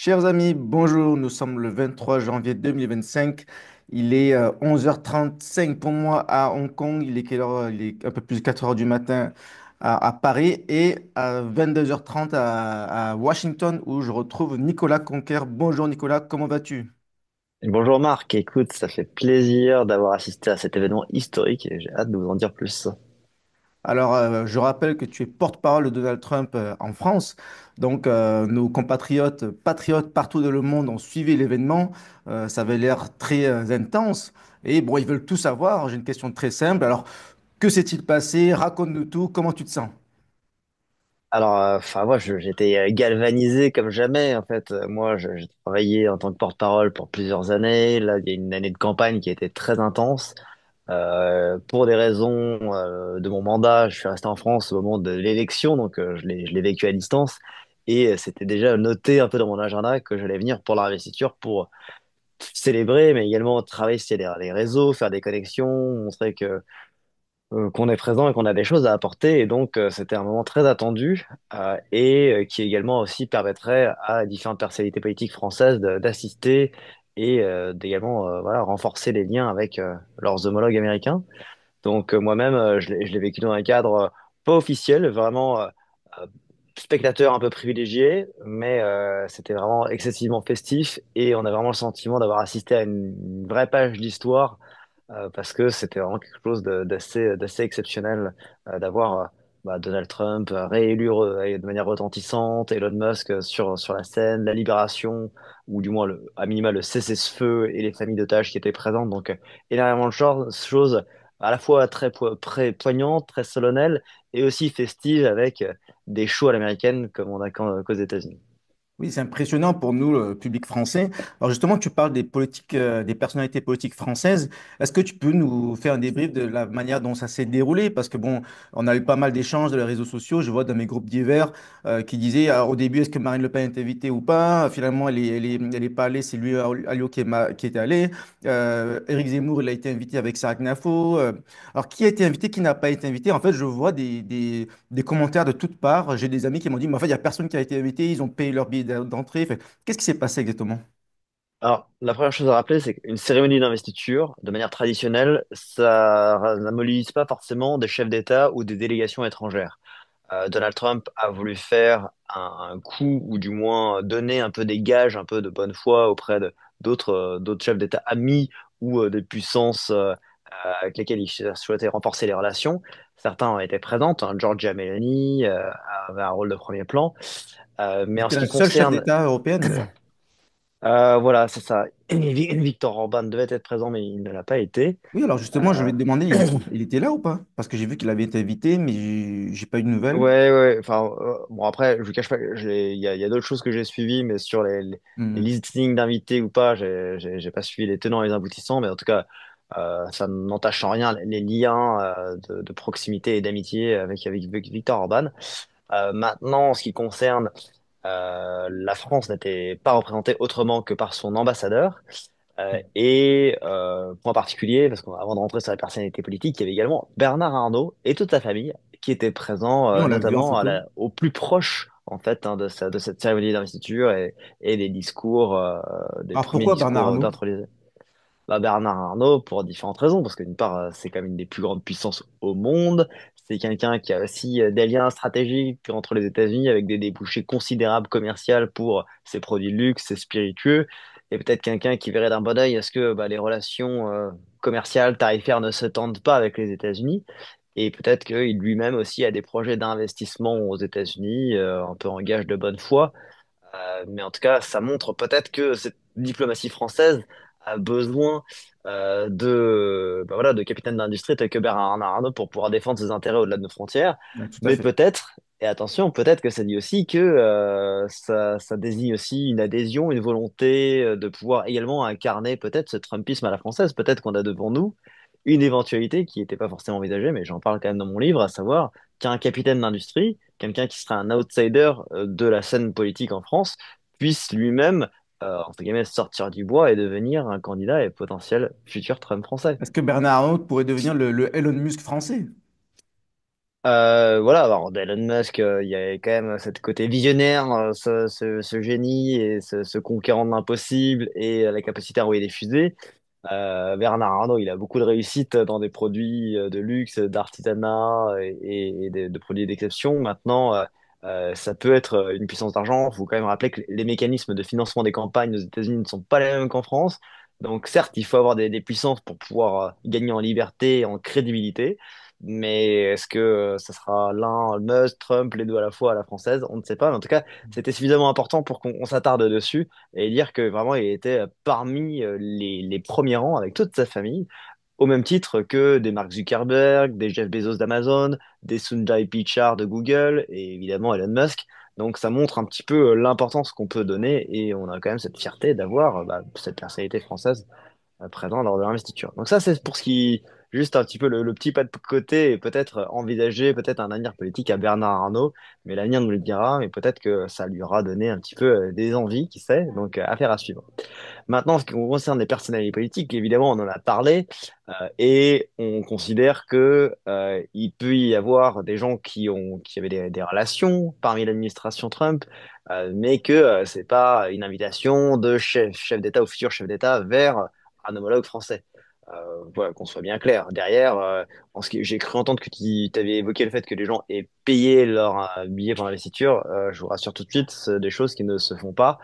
Chers amis, bonjour. Nous sommes le 23 janvier 2025. Il est 11h35 pour moi à Hong Kong. Il est quelle heure? Il est un peu plus de 4 heures du matin à Paris et à 22h30 à Washington où je retrouve Nicolas Conquer. Bonjour Nicolas, comment vas-tu? Bonjour Marc, écoute, ça fait plaisir d'avoir assisté à cet événement historique et j'ai hâte de vous en dire plus. Alors, je rappelle que tu es porte-parole de Donald Trump en France. Donc, nos compatriotes patriotes partout dans le monde ont suivi l'événement. Ça avait l'air très intense. Et bon, ils veulent tout savoir. J'ai une question très simple. Alors, que s'est-il passé? Raconte-nous tout. Comment tu te sens? Alors, moi, j'étais galvanisé comme jamais. En fait, moi, j'ai travaillé en tant que porte-parole pour plusieurs années. Là, il y a une année de campagne qui a été très intense. Pour des raisons de mon mandat, je suis resté en France au moment de l'élection, donc je l'ai vécu à distance. Et c'était déjà noté un peu dans mon agenda que j'allais venir pour l'investiture pour célébrer, mais également travailler sur les réseaux, faire des connexions, montrer que qu'on est présent et qu'on a des choses à apporter. Et donc, c'était un moment très attendu qui également aussi permettrait à différentes personnalités politiques françaises d'assister et d'également voilà, renforcer les liens avec leurs homologues américains. Donc, moi-même, je l'ai vécu dans un cadre pas officiel, vraiment euh, spectateur un peu privilégié, mais c'était vraiment excessivement festif et on a vraiment le sentiment d'avoir assisté à une vraie page d'histoire parce que c'était vraiment quelque chose d'assez exceptionnel d'avoir Donald Trump réélu de manière retentissante, Elon Musk sur la scène, la libération, ou du moins à minima le cessez-le-feu et les familles d'otages qui étaient présentes. Donc énormément de choses à la fois très poignantes, très solennelles, et aussi festives avec des shows à l'américaine comme on a qu'aux États-Unis. Oui, c'est impressionnant pour nous, le public français. Alors justement, tu parles des politiques, des personnalités politiques françaises. Est-ce que tu peux nous faire un débrief de la manière dont ça s'est déroulé? Parce que bon, on a eu pas mal d'échanges de les réseaux sociaux. Je vois dans mes groupes divers qui disaient au début, est-ce que Marine Le Pen est invitée ou pas? Finalement, elle est pas allée. C'est lui, Alliot, qui est allé. Éric Zemmour, il a été invité avec Sarah Knafo. Alors, qui a été invité, qui n'a pas été invité? En fait, je vois des commentaires de toutes parts. J'ai des amis qui m'ont dit, mais en fait, il n'y a personne qui a été invité, ils ont payé leur billet d'entrée. Fait, qu'est-ce qui s'est passé exactement? Alors, la première chose à rappeler, c'est qu'une cérémonie d'investiture, de manière traditionnelle, ça ne mobilise pas forcément des chefs d'État ou des délégations étrangères. Donald Trump a voulu faire un coup, ou du moins donner un peu des gages, un peu de bonne foi auprès de d'autres chefs d'État amis ou des puissances avec lesquelles il souhaitait renforcer les relations. Certains ont été présents, hein, Giorgia Meloni avait un rôle de premier plan. Mais en C'était ce la qui seule chef concerne d'État européenne ou pas? voilà, c'est ça. Victor Orban devait être présent, mais il ne l'a pas été. Oui, alors justement, je Euh, vais te demander, il était là ou pas? Parce que j'ai vu qu'il avait été invité, mais j'ai pas eu de nouvelles. ouais, ouais. Enfin, bon, après, je vous cache pas, il y a d'autres choses que j'ai suivies, mais sur les Hmm. listings d'invités ou pas, j'ai pas suivi les tenants et les aboutissants, mais en tout cas, ça n'entache en rien les liens de proximité et d'amitié avec Victor Orban. Maintenant, en ce qui concerne la France n'était pas représentée autrement que par son ambassadeur. Point particulier, parce qu'avant de rentrer sur la personnalité politique, il y avait également Bernard Arnault et toute sa famille qui étaient présents, Oui, on l'a vu en notamment photo. au plus proche en fait de cette cérémonie d'investiture et des discours, des Alors premiers pourquoi Bernard discours Arnault? d'intronisation. Bernard Arnault, pour différentes raisons, parce que d'une part, c'est quand même une des plus grandes puissances au monde. C'est quelqu'un qui a aussi des liens stratégiques entre les États-Unis avec des débouchés considérables commerciaux pour ses produits de luxe, ses spiritueux. Et peut-être quelqu'un qui verrait d'un bon œil à ce que les relations commerciales, tarifaires ne se tendent pas avec les États-Unis. Et peut-être qu'il lui-même aussi a des projets d'investissement aux États-Unis, un peu en gage de bonne foi. Mais en tout cas, ça montre peut-être que cette diplomatie française a besoin voilà, de capitaines d'industrie tels que Bernard Arnault pour pouvoir défendre ses intérêts au-delà de nos frontières. Ouais, tout à Mais fait. peut-être, et attention, peut-être que ça dit aussi que ça désigne aussi une adhésion, une volonté de pouvoir également incarner peut-être ce Trumpisme à la française. Peut-être qu'on a devant nous une éventualité qui n'était pas forcément envisagée, mais j'en parle quand même dans mon livre, à savoir qu'un capitaine d'industrie, quelqu'un qui serait un outsider de la scène politique en France, puisse lui-même, entre guillemets, sortir du bois et devenir un candidat et potentiel futur Trump français. Est-ce que Bernard Arnault pourrait devenir le Elon Musk français? Voilà, alors d'Elon Musk, il y a quand même cette côté visionnaire, ce génie et ce conquérant de l'impossible et la capacité à envoyer des fusées. Bernard Arnault, il a beaucoup de réussite dans des produits de luxe, d'artisanat et de produits d'exception. Maintenant, ça peut être une puissance d'argent. Il faut quand même rappeler que les mécanismes de financement des campagnes aux États-Unis ne sont pas les mêmes qu'en France. Donc, certes, il faut avoir des puissances pour pouvoir gagner en liberté et en crédibilité. Mais est-ce que ça sera l'un, Musk, Trump, les deux à la fois à la française? On ne sait pas. Mais en tout cas, c'était suffisamment important pour qu'on s'attarde dessus et dire que vraiment il était parmi les premiers rangs avec toute sa famille, au même titre que des Mark Zuckerberg, des Jeff Bezos d'Amazon, des Sundar Pichai de Google et évidemment Elon Musk. Donc ça montre un petit peu l'importance qu'on peut donner et on a quand même cette fierté d'avoir bah, cette personnalité française présent lors de l'investiture. Donc ça, c'est pour ce qui, juste un petit peu le petit pas de côté et peut-être envisager peut-être un avenir politique à Bernard Arnault, mais l'avenir nous le dira, mais peut-être que ça lui aura donné un petit peu des envies, qui sait, donc affaire à suivre. Maintenant, en ce qui concerne les personnalités politiques, évidemment, on en a parlé et on considère que il peut y avoir des gens qui avaient des relations parmi l'administration Trump, mais que c'est pas une invitation de chef d'État ou futur chef d'État vers un homologue français. Voilà, qu'on soit bien clair. Derrière, j'ai cru entendre que tu avais évoqué le fait que les gens aient payé leur billet pour l'investiture. Je vous rassure tout de suite, c'est des choses qui ne se font pas.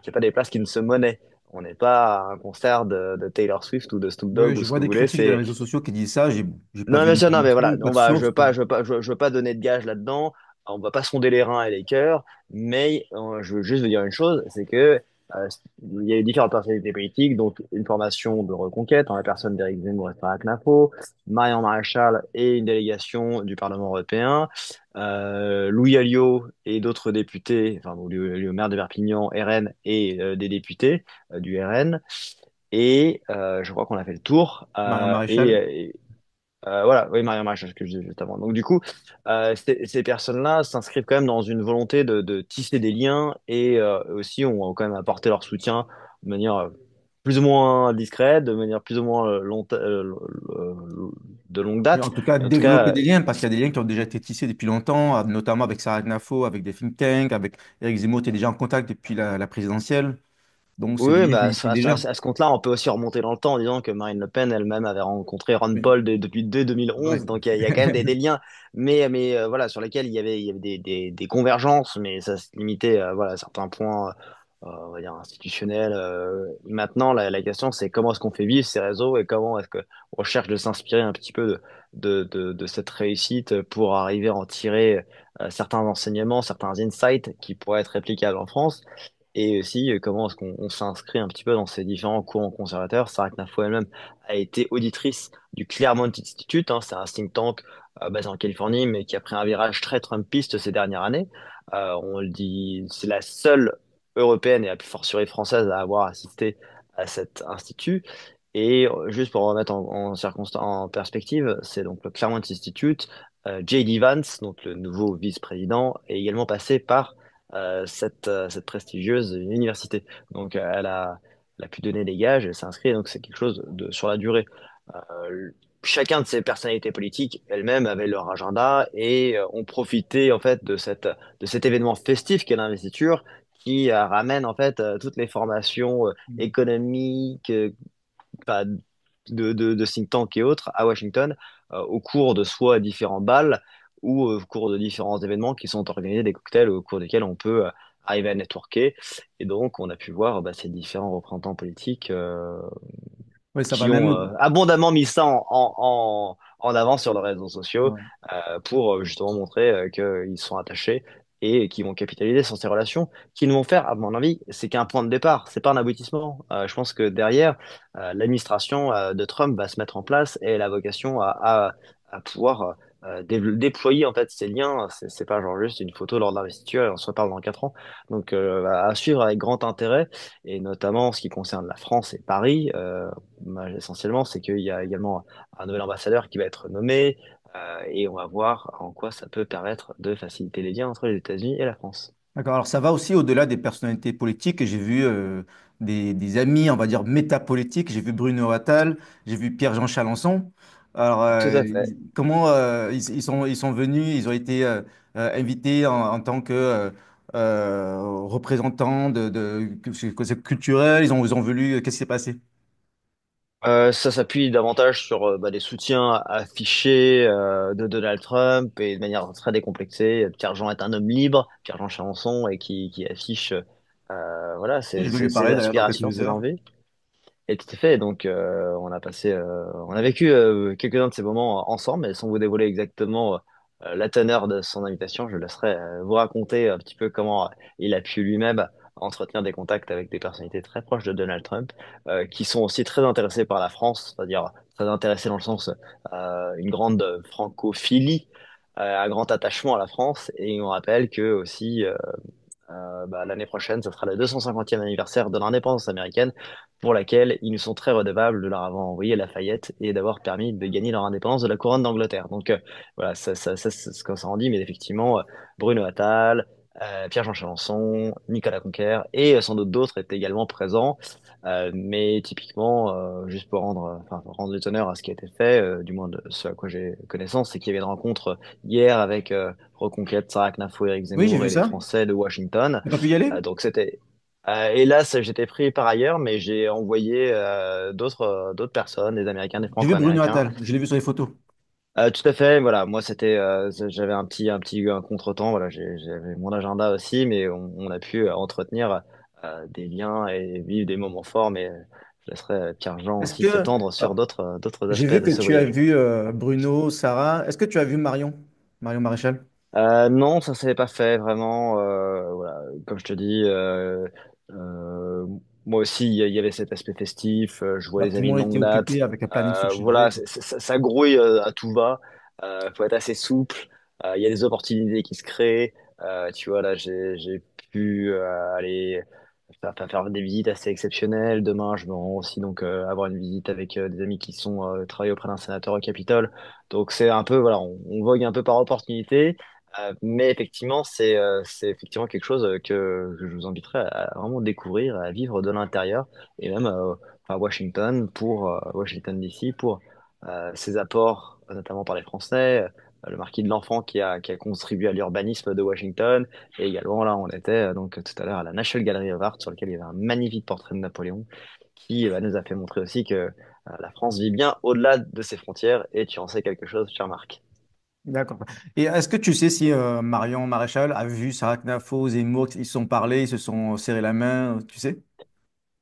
C'est pas des places qui ne se monnaient. On n'est pas à un concert de Taylor Swift ou de Snoop Oui, Dogg ou je ce vois que vous des voulez. critiques des C'est réseaux sociaux qui disent ça. J'ai pas non, vu bien ni sûr, non, ni mais voilà, fou, pas de je source. veux pas, je veux pas donner de gage là-dedans. On va pas sonder les reins et les cœurs, mais je veux juste vous dire une chose, c'est que il y a eu différentes personnalités politiques, donc une formation de reconquête en la personne d'Éric Zemmour et Farah Knapo, Marion Maréchal et une délégation du Parlement européen, Louis Alliot et d'autres députés, enfin Louis Alliot, maire de Perpignan, RN et des députés du RN. Et je crois qu'on a fait le tour. Marion Maréchal. Voilà, oui, Maria Maréchal, ce que je disais juste avant. Donc, du coup, ces personnes-là s'inscrivent quand même dans une volonté de tisser des liens et aussi ont quand même apporté leur soutien de manière plus ou moins discrète, de manière plus ou moins de longue Oui, en date. tout cas, En tout développer cas, des liens, parce qu'il y a des liens qui ont déjà été tissés depuis longtemps, notamment avec Sarah Knafo, avec des think tanks, avec Eric Zemmour, tu es déjà en contact depuis la présidentielle. Donc, c'est des oui, liens qui bah, existent déjà. à ce compte-là, on peut aussi remonter dans le temps en disant que Marine Le Pen elle-même avait rencontré Ron Oui. Paul depuis dès Ouais. 2011, donc il y a quand même des liens, mais voilà, sur lesquels il y avait des convergences, mais ça se limitait voilà, à certains points, on va dire institutionnels. Maintenant, la question, c'est comment est-ce qu'on fait vivre ces réseaux et comment est-ce qu'on cherche de s'inspirer un petit peu de cette réussite pour arriver à en tirer certains enseignements, certains insights qui pourraient être réplicables en France. Et aussi, comment est-ce qu'on s'inscrit un petit peu dans ces différents courants conservateurs. Sarah Knafo elle-même a été auditrice du Claremont Institute, hein, c'est un think tank basé en Californie, mais qui a pris un virage très Trumpiste ces dernières années. On le dit, c'est la seule européenne et a plus fortiori française à avoir assisté à cet institut. Et juste pour remettre en perspective, c'est donc le Claremont Institute. J.D. Vance, donc le nouveau vice-président, est également passé par cette prestigieuse université. Donc, elle a pu donner des gages, elle s'est inscrite, donc c'est quelque chose de, sur la durée. Chacun de ces personnalités politiques elles-mêmes avaient leur agenda et ont profité en fait de cet événement festif qu'est l'investiture qui ramène en fait toutes les formations économiques, enfin, de think tank et autres à Washington au cours de soit différents bals ou au cours de différents événements qui sont organisés, des cocktails au cours desquels on peut arriver à networker. Et donc, on a pu voir bah, ces différents représentants politiques Oui, ça va qui ont même. abondamment mis ça en avant sur les réseaux sociaux Ouais. pour justement montrer qu'ils sont attachés et qui vont capitaliser sur ces relations, qui ne vont faire, à mon avis, c'est qu'un point de départ, c'est pas un aboutissement. Je pense que derrière, l'administration de Trump va se mettre en place et elle a vocation à pouvoir déployer en fait ces liens. C'est pas genre juste une photo lors de l'investiture et on se reparle dans 4 ans. Donc à suivre avec grand intérêt et notamment en ce qui concerne la France et Paris. Essentiellement, c'est qu'il y a également un nouvel ambassadeur qui va être nommé et on va voir en quoi ça peut permettre de faciliter les liens entre les États-Unis et la France. D'accord. Alors, ça va aussi au-delà des personnalités politiques. J'ai vu des amis, on va dire, métapolitiques. J'ai vu Bruno Attal, j'ai vu Pierre-Jean Chalençon. Alors, Tout à fait. comment ils sont venus, ils ont été invités en tant que représentants c'est culturel, ils ont voulu, qu'est-ce qui s'est passé? Ça s'appuie davantage sur des soutiens affichés de Donald Trump et de manière très décomplexée. Pierre-Jean est un homme libre, Pierre-Jean Chalençon, et qui affiche voilà, Je vais lui ses parler d'ailleurs dans aspirations, quelques ses heures. envies. Et tout à fait. Donc, on a vécu quelques-uns de ces moments ensemble, mais sans vous dévoiler exactement la teneur de son invitation, je laisserai vous raconter un petit peu comment il a pu lui-même entretenir des contacts avec des personnalités très proches de Donald Trump, qui sont aussi très intéressés par la France, c'est-à-dire très intéressés dans le sens une grande francophilie, un grand attachement à la France. Et on rappelle que aussi l'année prochaine, ce sera le 250e anniversaire de l'indépendance américaine, pour laquelle ils nous sont très redevables de leur avoir envoyé Lafayette et d'avoir permis de gagner leur indépendance de la couronne d'Angleterre. Donc voilà, c'est ce que ça en dit, mais effectivement, Bruno Attal, Pierre-Jean Chalençon, Nicolas Conquer et sans doute d'autres étaient également présents. Mais typiquement, juste pour pour rendre du honneur à ce qui a été fait, du moins de ce à quoi j'ai connaissance, c'est qu'il y avait une rencontre hier avec Reconquête, Sarah Knafou, Éric Oui, j'ai Zemmour vu et les ça. Français de Washington. T'as pas pu y aller? Donc c'était hélas, j'étais pris par ailleurs, mais j'ai envoyé d'autres personnes, des Américains, des J'ai vu Bruno Franco-Américains. Attal, je l'ai vu sur les photos. Tout à fait, voilà. Moi, c'était, j'avais un contretemps. Voilà, j'avais mon agenda aussi, mais on a pu entretenir des liens et vivre des moments forts. Mais je laisserai Pierre-Jean Est-ce aussi que s'étendre euh, sur d'autres j'ai aspects vu de que ce tu as voyage. vu Bruno, Sarah, est-ce que tu as vu Marion Maréchal? Non, ça s'est pas fait vraiment. Voilà, comme je te dis, euh, moi aussi, il y avait cet aspect festif. Je vois Bah, les tout le amis de monde était longue occupé date. avec un planning Voilà, surchargé. ça grouille à tout va. Faut être assez souple. Il y a des opportunités qui se créent. Tu vois, là, j'ai pu aller faire des visites assez exceptionnelles. Demain, je me rends aussi donc avoir une visite avec des amis qui sont travaillent auprès d'un sénateur au Capitole. Donc c'est un peu voilà, on vogue un peu par opportunité. Mais effectivement, c'est effectivement quelque chose que je vous inviterai à vraiment découvrir, à vivre de l'intérieur, et même à Washington Washington DC pour ses apports, notamment par les Français, le marquis de l'Enfant qui a contribué à l'urbanisme de Washington, et également là, on était donc tout à l'heure à la National Gallery of Art sur lequel il y avait un magnifique portrait de Napoléon qui nous a fait montrer aussi que la France vit bien au-delà de ses frontières, et tu en sais quelque chose, cher Marc. D'accord. Et est-ce que tu sais si Marion Maréchal a vu Sarah Knafo, Zemmour, ils se sont parlé, ils se sont serré la main, tu sais?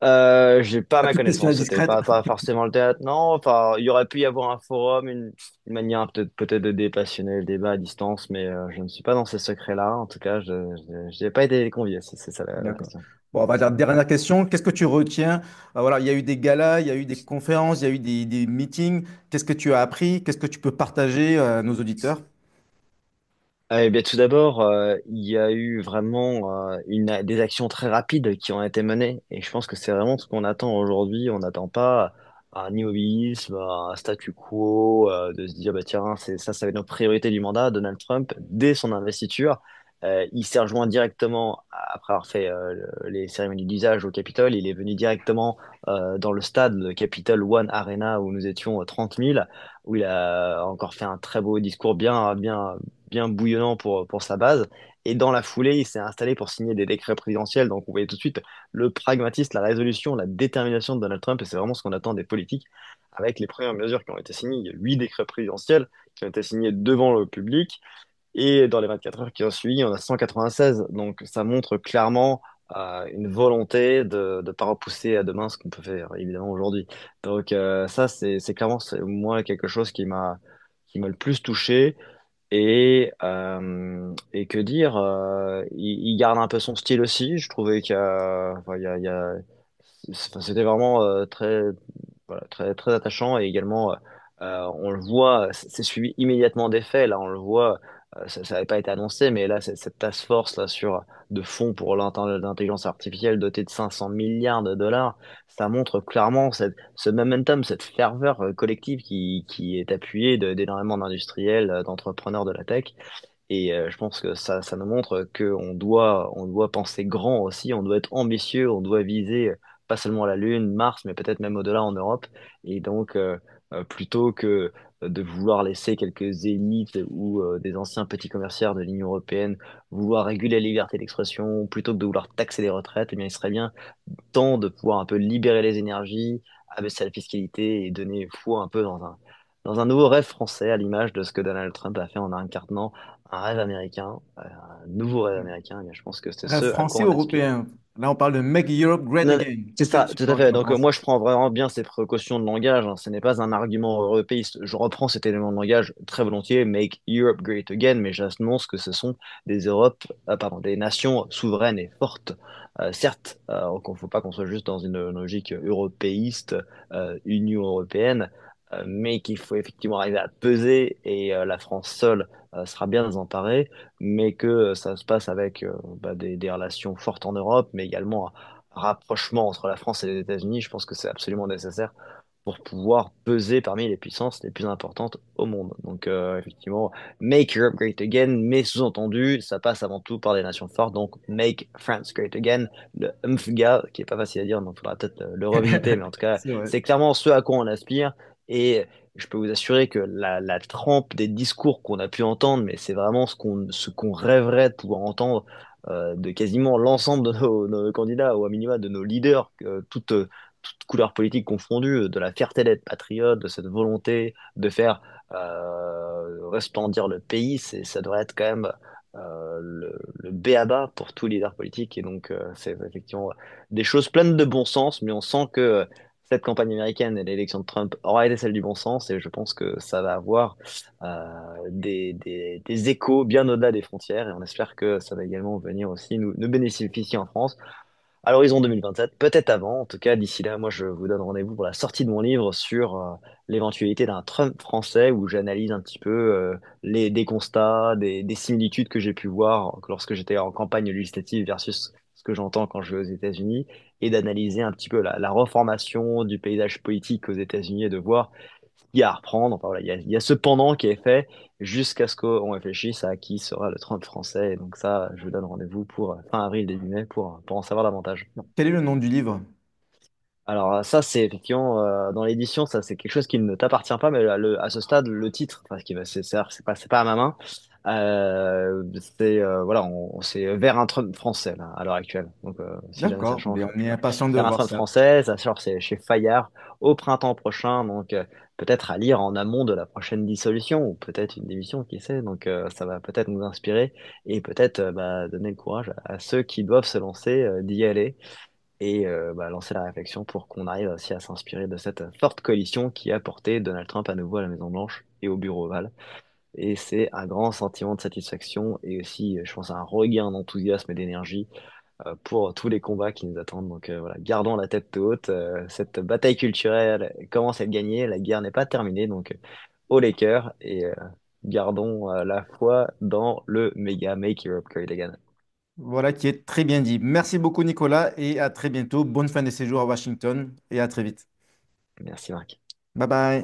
J'ai pas À ma toute question connaissance, c'était indiscrète. pas forcément le théâtre. Non, enfin, il y aurait pu y avoir un forum, une manière peut-être de dépassionner le débat à distance, mais je ne suis pas dans ces secrets-là. En tout cas, je n'ai pas été convié, c'est ça la D'accord. question. Bon, on va dire dernière question. Qu'est-ce que tu retiens? Voilà, il y a eu des galas, il y a eu des conférences, il y a eu des meetings. Qu'est-ce que tu as appris? Qu'est-ce que tu peux partager à nos auditeurs? Eh bien, tout d'abord, il y a eu vraiment des actions très rapides qui ont été menées, et je pense que c'est vraiment ce qu'on attend aujourd'hui. On n'attend pas un immobilisme, un statu quo, de se dire bah tiens, ça va être notre priorité du mandat. Donald Trump, dès son investiture, il s'est rejoint directement après avoir fait les cérémonies d'usage au Capitole. Il est venu directement dans le stade, le Capitol One Arena, où nous étions 30 000, où il a encore fait un très beau discours bien bouillonnant pour sa base. Et dans la foulée, il s'est installé pour signer des décrets présidentiels. Donc, on voyait tout de suite le pragmatisme, la résolution, la détermination de Donald Trump. Et c'est vraiment ce qu'on attend des politiques. Avec les premières mesures qui ont été signées, il y a 8 décrets présidentiels qui ont été signés devant le public. Et dans les 24 heures qui ont suivi, on a 196. Donc, ça montre clairement une volonté de ne pas repousser à demain ce qu'on peut faire, évidemment, aujourd'hui. Donc, ça, c'est clairement, c'est moi quelque chose qui m'a le plus touché. Et que dire, il garde un peu son style aussi. Je trouvais enfin, c'était vraiment voilà, très attachant. Et également, on le voit, c'est suivi immédiatement des faits. Là, on le voit, ça n'avait pas été annoncé, mais là, cette task force là sur de fonds pour l'intelligence artificielle dotée de 500 milliards de dollars, ça montre clairement ce momentum, cette ferveur collective qui est appuyée d'énormément d'industriels, d'entrepreneurs de la tech. Et je pense que ça nous montre on doit penser grand aussi, on doit être ambitieux, on doit viser pas seulement la Lune, Mars, mais peut-être même au-delà en Europe. Et donc, plutôt que de vouloir laisser quelques élites ou des anciens petits commerciaires de l'Union européenne vouloir réguler la liberté d'expression plutôt que de vouloir taxer les retraites, eh bien, il serait bien temps de pouvoir un peu libérer les énergies, abaisser la fiscalité et donner foi un peu dans un nouveau rêve français à l'image de ce que Donald Trump a fait en incarnant un rêve américain, un nouveau rêve américain. Eh bien, je pense que c'est Rêve ce à français quoi on aspire. européen. Là, on parle de Make Europe Great Non, Again. c'est ça, tout à Tu fait. en Donc penses? moi, je prends vraiment bien ces précautions de langage, hein. Ce n'est pas un argument européiste. Je reprends cet élément de langage très volontiers, Make Europe Great Again, mais j'annonce que ce sont des nations souveraines et fortes. Certes, qu'on ne faut pas qu'on soit juste dans une logique européiste, Union européenne, mais qu'il faut effectivement arriver à peser et la France seule sera bien désemparée, mais que ça se passe avec des relations fortes en Europe, mais également rapprochement entre la France et les États-Unis. Je pense que c'est absolument nécessaire pour pouvoir peser parmi les puissances les plus importantes au monde. Donc effectivement, Make Europe Great Again, mais sous-entendu, ça passe avant tout par des nations fortes, donc Make France Great Again, le MFGA, qui est pas facile à dire, donc il faudra peut-être le revisiter, mais en tout cas, C'est vrai. c'est clairement ce à quoi on aspire, et je peux vous assurer que la trempe des discours qu'on a pu entendre, mais c'est vraiment ce qu'on rêverait de pouvoir entendre de quasiment l'ensemble de nos candidats, ou à minima de nos leaders, toutes couleurs politiques confondues, de la fierté d'être patriote, de cette volonté de faire resplendir le pays, ça devrait être quand même le b.a.-ba pour tout leader politique. Et donc, c'est effectivement des choses pleines de bon sens, mais on sent que cette campagne américaine et l'élection de Trump aura été celle du bon sens, et je pense que ça va avoir des échos bien au-delà des frontières, et on espère que ça va également venir aussi nous bénéficier en France à l'horizon 2027, peut-être avant. En tout cas, d'ici là, moi, je vous donne rendez-vous pour la sortie de mon livre sur l'éventualité d'un Trump français, où j'analyse un petit peu des constats, des similitudes que j'ai pu voir lorsque j'étais en campagne législative versus ce que j'entends quand je vais aux États-Unis, et d'analyser un petit peu la reformation du paysage politique aux États-Unis et de voir ce qu'il y a à reprendre. Enfin, voilà, il y a ce pendant qui est fait jusqu'à ce qu'on réfléchisse à qui sera le Trump français. Et donc ça, je vous donne rendez-vous pour fin avril, début mai pour en savoir davantage. Quel est le nom du livre? Alors ça, c'est effectivement dans l'édition, ça c'est quelque chose qui ne t'appartient pas, mais à ce stade, le titre, parce que c'est pas à ma main, voilà, c'est vers un Trump français là, à l'heure actuelle. Donc si jamais ça D'accord. change, Bien, on est impatient de vers un voir Trump ça. français, ça sort c'est chez Fayard au printemps prochain, donc peut-être à lire en amont de la prochaine dissolution ou peut-être une démission, qui sait. Donc ça va peut-être nous inspirer et peut-être donner le courage à ceux qui doivent se lancer d'y aller et lancer la réflexion pour qu'on arrive aussi à s'inspirer de cette forte coalition qui a porté Donald Trump à nouveau à la Maison-Blanche et au Bureau ovale. Et c'est un grand sentiment de satisfaction et aussi, je pense, un regain d'enthousiasme et d'énergie pour tous les combats qui nous attendent. Donc voilà, gardons la tête haute. Cette bataille culturelle commence à être gagnée. La guerre n'est pas terminée, donc haut les cœurs et gardons la foi dans le méga Make Europe Great Again. Voilà qui est très bien dit. Merci beaucoup, Nicolas, et à très bientôt. Bonne fin de séjour à Washington et à très vite. Merci Marc. Bye bye.